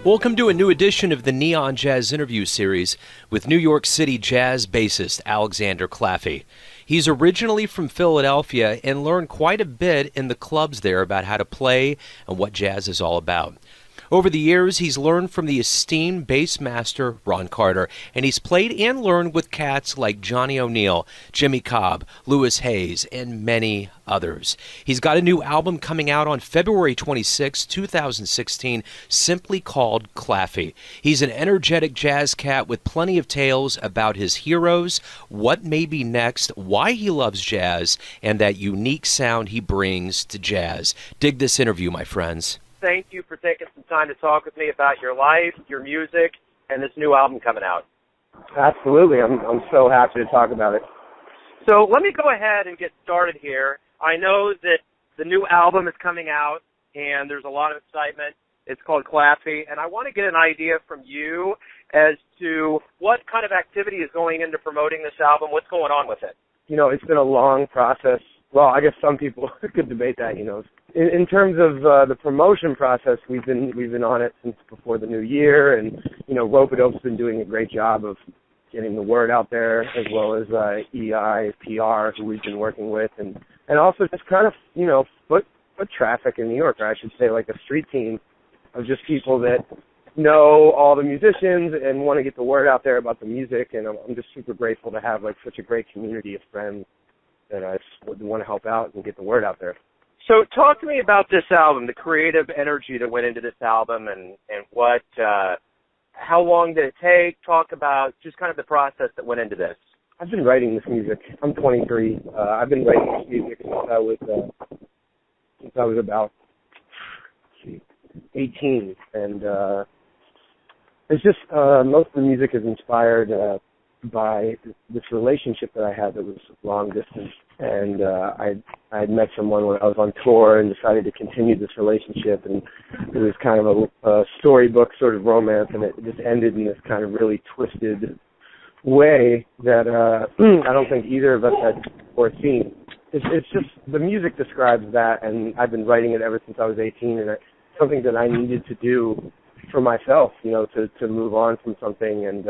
Welcome to a new edition of the Neon Jazz interview series with New York City jazz bassist Alexander Claffy. He's originally from Philadelphia and learned quite a bit in the clubs there about how to play and what jazz is all about. Over the years, he's learned from the esteemed bass master Ron Carter, and he's played and learned with cats like Johnny O'Neill, Jimmy Cobb, Louis Hayes, and many others. He's got a new album coming out on February 26, 2016, simply called Claffy. He's an energetic jazz cat with plenty of tales about his heroes, what may be next, why he loves jazz, and that unique sound he brings to jazz. Dig this interview, my friends. Thank you for taking some time to talk with me about your life, your music, and this new album coming out. Absolutely. I'm so happy to talk about it. So let me go ahead and get started here. I know that the new album is coming out, and there's a lot of excitement. It's called Claffy, and I want to get an idea from you as to what kind of activity is going into promoting this album. What's going on with it? You know, it's been a long process. Well, I guess some people could debate that, you know. In terms of the promotion process, we've been on it since before the new year, and you know, Rope-A-Dope's been doing a great job of getting the word out there, as well as EI, PR, who we've been working with, and also just kind of, you know, foot traffic in New York, or I should say like a street team of just people that know all the musicians and want to get the word out there about the music, and I'm just super grateful to have like such a great community of friends that I would want to help out and get the word out there. So talk to me about this album, the creative energy that went into this album, and what, how long did it take? Talk about just kind of the process that went into this. I've been writing this music. I'm 23. I've been writing this music since I was about 18, and it's just most of the music is inspired by this relationship that I had that was long distance, and I had met someone when I was on tour and decided to continue this relationship, and it was kind of a storybook sort of romance, and it just ended in this kind of really twisted way that I don't think either of us had foreseen. It's just, the music describes that, and I've been writing it ever since I was 18, and it's something that I needed to do for myself, you know, to move on from something, and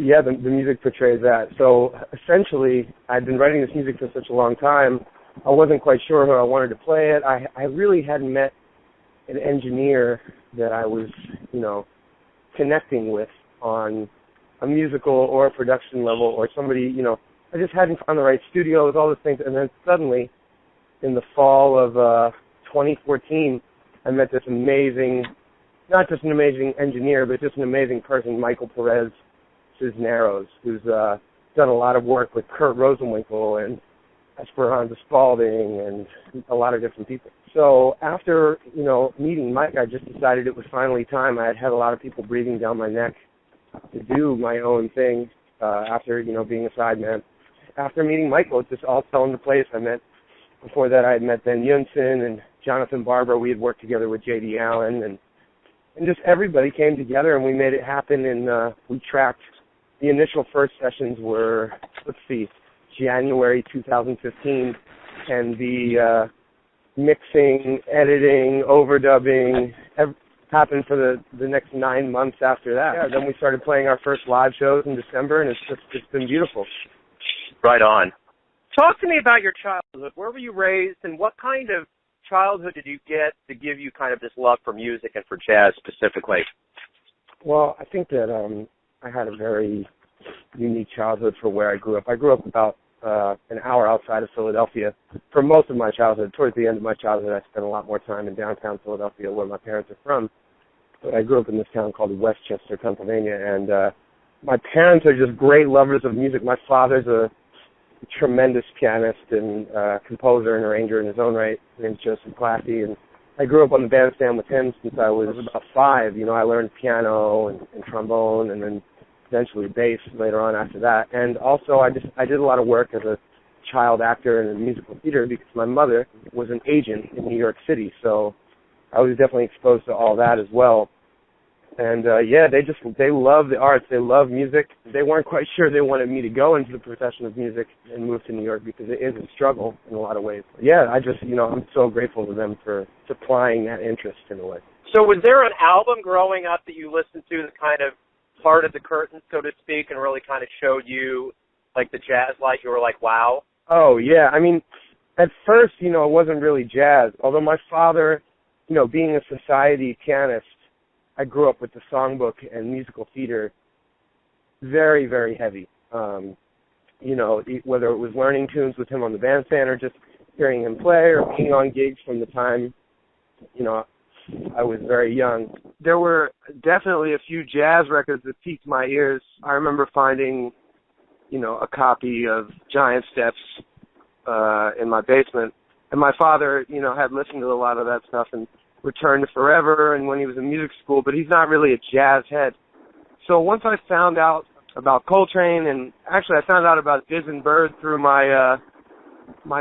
yeah, the music portrays that. So essentially, I'd been writing this music for such a long time, I wasn't quite sure how I wanted to play it. I really hadn't met an engineer that I was, you know, connecting with on a musical or a production level, or somebody, you know, I just hadn't found the right studio with all those things. And then suddenly, in the fall of 2014, I met this amazing, not just an amazing engineer, but just an amazing person, Michael Perez Cisneros, who's done a lot of work with Kurt Rosenwinkel and Esperanza Spalding and a lot of different people. So after, you know, meeting Mike, I just decided it was finally time. I had had a lot of people breathing down my neck to do my own thing after, you know, being a sideman. After meeting Michael, it just all fell into place. Before that, I had met Ben Yunson and Jonathan Barber. We had worked together with J.D. Allen, and just everybody came together, and we made it happen, and we tracked. The initial first sessions were, January 2015, and the mixing, editing, overdubbing happened for the next 9 months after that. Yeah, then we started playing our first live shows in December, and it's been beautiful. Right on. Talk to me about your childhood. Where were you raised, and what kind of childhood did you get to give you kind of this love for music and for jazz specifically? Well, I think that I had a very unique childhood for where I grew up. I grew up about an hour outside of Philadelphia for most of my childhood. Towards the end of my childhood, I spent a lot more time in downtown Philadelphia, where my parents are from. But I grew up in this town called Westchester, Pennsylvania, and my parents are just great lovers of music. My father's a tremendous pianist and composer and arranger in his own right. His name's Joseph Claffy, and I grew up on the bandstand with him since I was about 5. You know, I learned piano and trombone, and then eventually bass later on after that. And also I did a lot of work as a child actor in a musical theater because my mother was an agent in New York City, so I was definitely exposed to all that as well. And yeah, they love the arts, they love music. They weren't quite sure they wanted me to go into the profession of music and move to New York because it is a struggle in a lot of ways. But yeah, I'm so grateful to them for supplying that interest in a way. So was there an album growing up that you listened to that kind of parted the curtain, so to speak, and really kind of showed you, like, the jazz light? You were like, wow. Oh, yeah. I mean, at first, it wasn't really jazz. Although my father, being a society pianist, I grew up with the songbook and musical theater very, very heavy. Whether it was learning tunes with him on the bandstand or just hearing him play or being on gigs from the time, I was very young. There were definitely a few jazz records that piqued my ears. I remember finding, a copy of Giant Steps in my basement. And my father, had listened to a lot of that stuff and Return to Forever and when he was in music school, but he's not really a jazz head. So once I found out about Coltrane, and actually I found out about Diz and Bird through my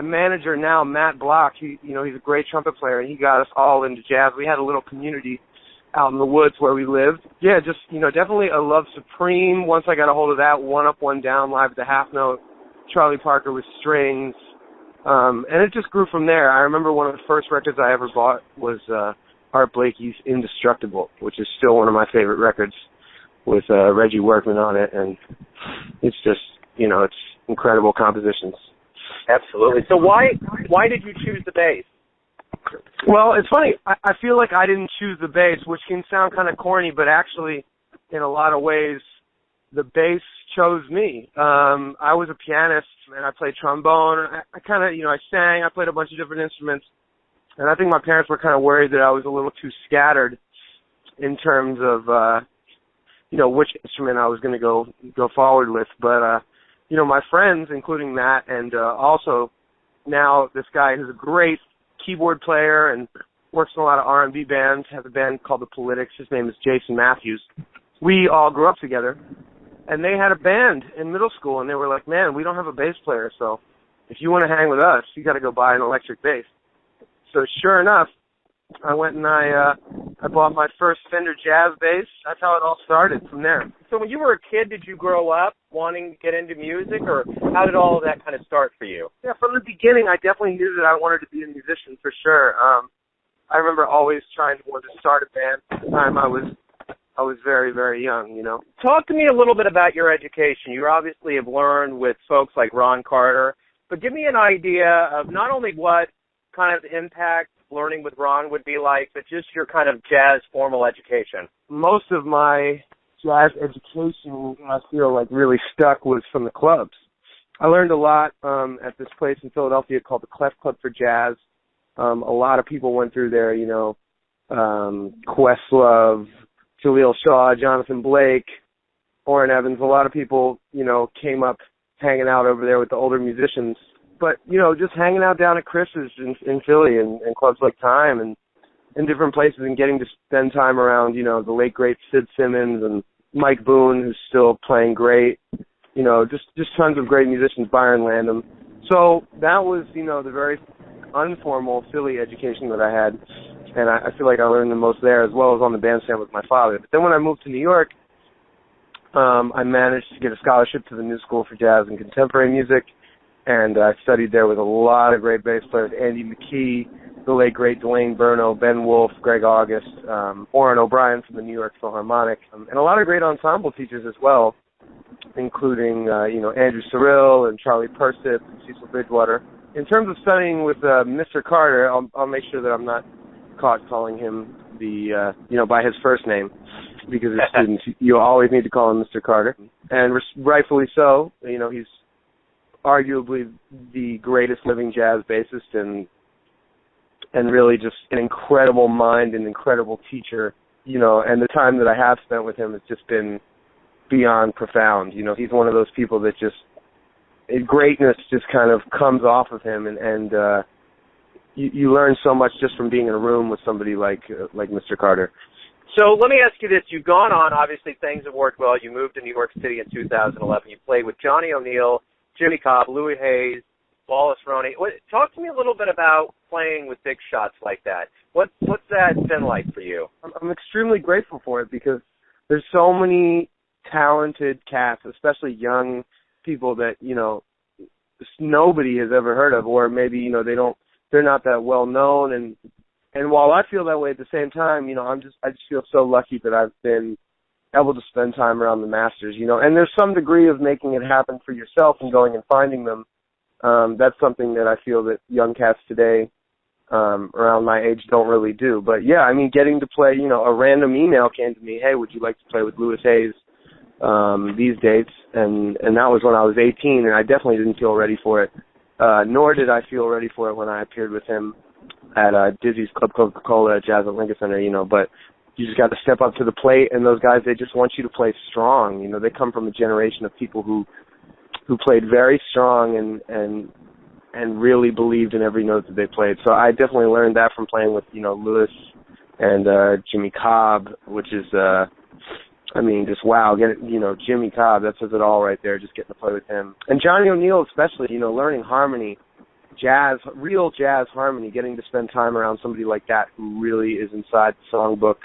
manager now, Matt Block. He's a great trumpet player, and he got us all into jazz. We had a little community out in the woods where we lived. Yeah, just, definitely a love supreme. Once I got a hold of that, One Up, One Down, live at the half note, Charlie Parker with strings, and it just grew from there. I remember one of the first records I ever bought was Art Blakey's Indestructible, which is still one of my favorite records, with Reggie Workman on it, and it's just, it's incredible compositions. Absolutely. So why did you choose the bass? Well, it's funny. I feel like I didn't choose the bass, which can sound kind of corny, but actually, in a lot of ways, the bass chose me. I was a pianist, and I played trombone. I kind of, I sang. I played a bunch of different instruments, and I think my parents were kind of worried that I was a little too scattered in terms of, which instrument I was going to go forward with. But, my friends, including Matt, and also now this guy who's a great keyboard player and works in a lot of R&B bands, has a band called The Politics. His name is Jason Matthews. We all grew up together, and they had a band in middle school, and they were like, man, we don't have a bass player, so if you want to hang with us, you got to go buy an electric bass. So sure enough, I went and I bought my first Fender Jazz bass. That's how it all started from there. So when you were a kid, did you grow up wanting to get into music, or how did all of that kind of start for you? Yeah, from the beginning, I definitely knew that I wanted to be a musician for sure. I remember always trying to start a band. At the time, I was very, very young, Talk to me a little bit about your education. You obviously have learned with folks like Ron Carter, but give me an idea of not only what kind of impact learning with Ron would be like, but just your kind of jazz formal education. Most of my jazz education, I feel like, really stuck was from the clubs. I learned a lot at this place in Philadelphia called the Clef Club for Jazz. A lot of people went through there, Questlove, Jaleel Shaw, Jonathan Blake, Orrin Evans. A lot of people, came up hanging out over there with the older musicians. But, just hanging out down at Chris's in Philly and clubs like Time and in different places and getting to spend time around, the late, great Sid Simmons and Mike Boone, who's still playing great, just tons of great musicians, Byron Landham. So that was, the very informal Philly education that I had, and I feel like I learned the most there as well as on the bandstand with my father. But then when I moved to New York, I managed to get a scholarship to the New School for Jazz and Contemporary Music, and I studied there with a lot of great bass players, Andy McKee, the late, great Dwayne Burno, Ben Wolfe, Greg August, Orrin O'Brien from the New York Philharmonic, and a lot of great ensemble teachers as well, including, Andrew Cyril and Charlie Persip and Cecil Bridgewater. In terms of studying with Mr. Carter, I'll make sure that I'm not caught calling him by his first name, because as students, you always need to call him Mr. Carter, and rightfully so. He's arguably the greatest living jazz bassist and really just an incredible mind and incredible teacher, and the time that I have spent with him has just been beyond profound. He's one of those people that greatness just kind of comes off of him, and you learn so much just from being in a room with somebody like Mr. Carter. So let me ask you this. You've gone on, obviously things have worked well. You moved to New York City in 2011. You played with Johnny O'Neill, Jimmy Cobb, Louis Hayes, Wallace Roney. Talk to me a little bit about playing with big shots like that. What's that been like for you? I'm extremely grateful for it, because there's so many talented cats, especially young people that, nobody has ever heard of, or maybe, they're not that well known, And while I feel that way at the same time, I just feel so lucky that I've been able to spend time around the masters, and there's some degree of making it happen for yourself and going and finding them. That's something that I feel that young cats today, around my age don't really do. But yeah, I mean, getting to play, a random email came to me, hey, would you like to play with Louis Hayes, these dates? And that was when I was 18, and I definitely didn't feel ready for it. Nor did I feel ready for it when I appeared with him at Dizzy's Club Coca-Cola at Jazz at Lincoln Center, but you just got to step up to the plate, and those guys, they just want you to play strong. They come from a generation of people who played very strong and really believed in every note that they played. So I definitely learned that from playing with, Louis and Jimmy Cobb, which is, just wow. Jimmy Cobb, that says it all right there, just getting to play with him. And Johnny O'Neill especially, learning harmony, jazz, real jazz harmony, getting to spend time around somebody like that who really is inside the songbook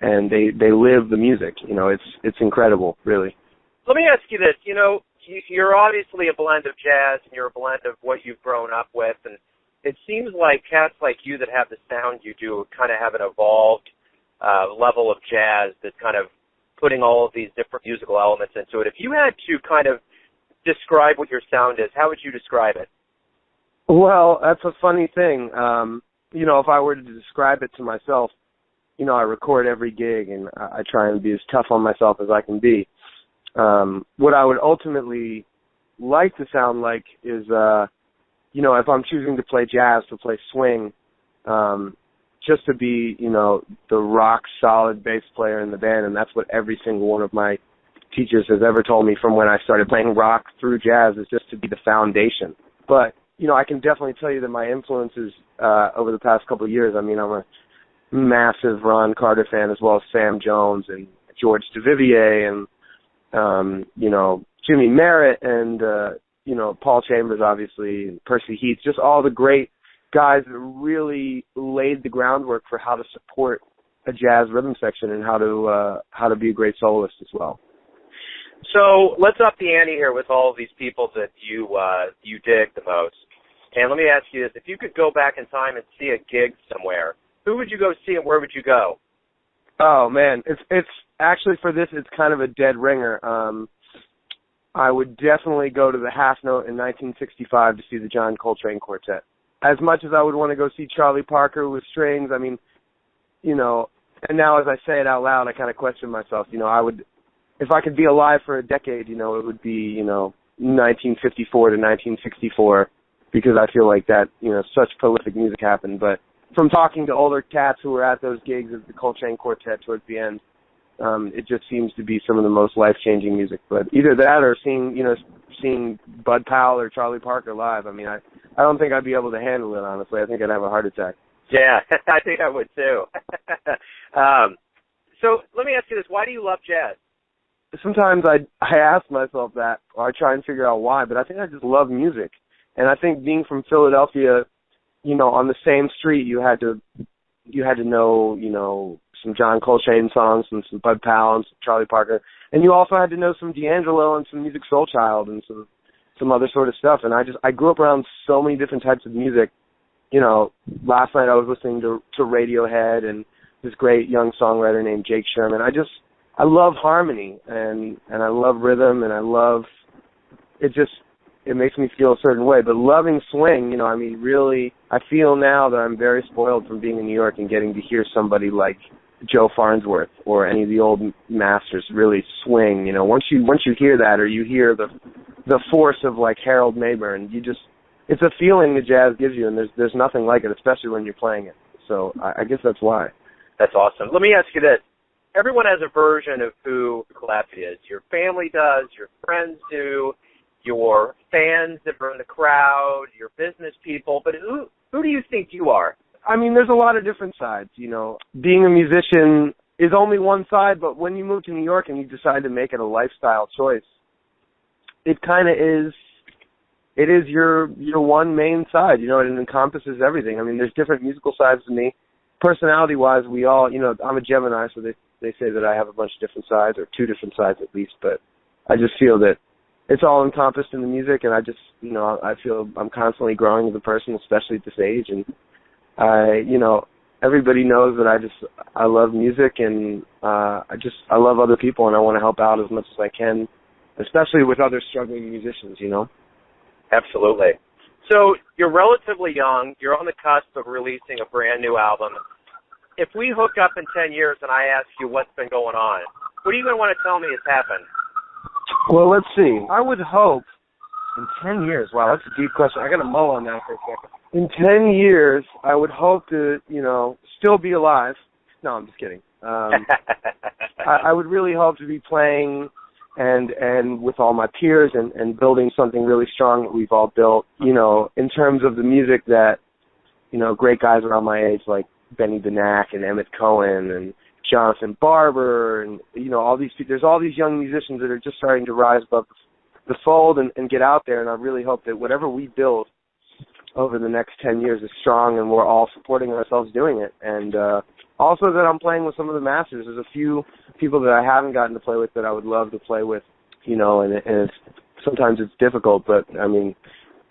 and they live the music. It's incredible, really. Let me ask you this. You're obviously a blend of jazz and you're a blend of what you've grown up with, and it seems like cats like you that have the sound you do kind of have an evolved level of jazz that's kind of putting all of these different musical elements into it. If you had to kind of describe what your sound is, how would you describe it? Well, that's a funny thing. If I were to describe it to myself, I record every gig and I try and be as tough on myself as I can be. What I would ultimately like to sound like is, if I'm choosing to play jazz, to play swing, just to be, the rock solid bass player in the band. And that's what every single one of my teachers has ever told me from when I started playing rock through jazz, is just to be the foundation. But, I can definitely tell you that my influences, over the past couple of years, I'm a massive Ron Carter fan, as well as Sam Jones and George Duvivier and, Jimmy Merritt and, Paul Chambers, obviously, and Percy Heath, just all the great guys that really laid the groundwork for how to support a jazz rhythm section and how to be a great soloist as well. So let's up the ante here with all of these people that you dig the most. And let me ask you this. If you could go back in time and see a gig somewhere, who would you go see and where would you go? Oh, man. It's actually, for this, it's kind of a dead ringer. I would definitely go to the Half Note in 1965 to see the John Coltrane Quartet. As much as I would want to go see Charlie Parker with strings, and now as I say it out loud, I kind of question myself. I would, if I could be alive for a decade, it would be, 1954 to 1964, because I feel like that, such prolific music happened. But from talking to older cats who were at those gigs of the Coltrane Quartet towards the end, it just seems to be some of the most life-changing music. But either that or seeing Bud Powell or Charlie Parker live, I don't think I'd be able to handle it, honestly. I think I'd have a heart attack. Yeah, I think I would too. So let me ask you this. Why do you love jazz? Sometimes I ask myself that, or I try and figure out why, but I think I just love music. And I think being from Philadelphia, on the same street, you had to know, some John Coltrane songs and some Bud Powell and some Charlie Parker. And you also had to know some D'Angelo and some Music Soul Child and some other sort of stuff. And I grew up around so many different types of music. Last night I was listening to Radiohead and this great young songwriter named Jake Sherman. I love harmony and I love rhythm and I love it. It makes me feel a certain way. But loving swing, really, I feel now that I'm very spoiled from being in New York and getting to hear somebody like Joe Farnsworth or any of the old masters really swing. Once you hear that, or you hear the force of like Harold Mayburn, it's a feeling that jazz gives you, and there's nothing like it, especially when you're playing it. So I guess that's why. That's awesome. Let me ask you this. Everyone has a version of who Claffy is. Your family does, your friends do, your fans that are in the crowd, your business people, but who do you think you are? There's a lot of different sides, Being a musician is only one side, but when you move to New York and you decide to make it a lifestyle choice, it kind of is, it is your one main side, it encompasses everything. There's different musical sides to me. Personality-wise, we all, I'm a Gemini, so they say that I have a bunch of different sides, or two different sides at least, but I just feel that it's all encompassed in the music, and I just, I feel I'm constantly growing as a person, especially at this age, and everybody knows that I love music, and I love other people, and I want to help out as much as I can, especially with other struggling musicians, you know? Absolutely. So you're relatively young. You're on the cusp of releasing a brand new album. If we hook up in 10 years and I ask you what's been going on, what are you going to want to tell me has happened? Well, let's see. I would hope in 10 years, wow, that's a deep question. I got to mull on that for a second. In 10 years, I would hope to, still be alive. No, I'm just kidding. I would really hope to be playing and with all my peers and building something really strong that we've all built, in terms of the music that, great guys around my age like Benny Benack and Emmett Cohen and Jonathan Barber and, there's all these young musicians that are just starting to rise above the fold and get out there, and I really hope that whatever we build over the next 10 years is strong and we're all supporting ourselves doing it. And also that I'm playing with some of the masters. There's a few people that I haven't gotten to play with that I would love to play with, and sometimes it's difficult, but I mean,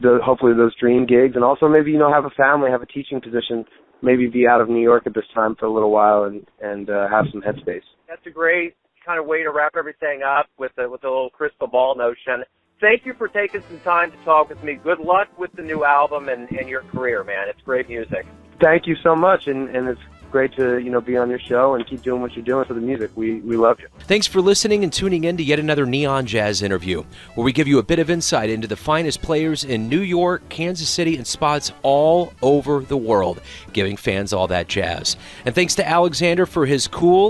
hopefully those dream gigs, and also maybe, have a family, have a teaching position, maybe be out of New York at this time for a little while and have some headspace. That's a great kind of way to wrap everything up with a little crystal ball notion. Thank you for taking some time to talk with me. Good luck with the new album and your career, man. It's great music. Thank you so much, and it's great to, be on your show and keep doing what you're doing for the music. We love you. Thanks for listening and tuning in to yet another Neon Jazz interview, where we give you a bit of insight into the finest players in New York, Kansas City, and spots all over the world, giving fans all that jazz. And thanks to Alexander for his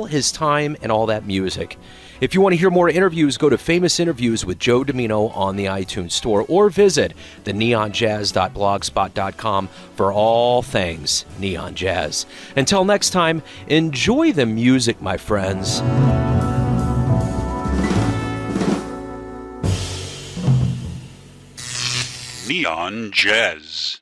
his time, and all that music. If you want to hear more interviews, go to Famous Interviews with Joe Domino on the iTunes Store, or visit the neonjazz.blogspot.com for all things Neon Jazz. Until next time, enjoy the music, my friends. Neon Jazz.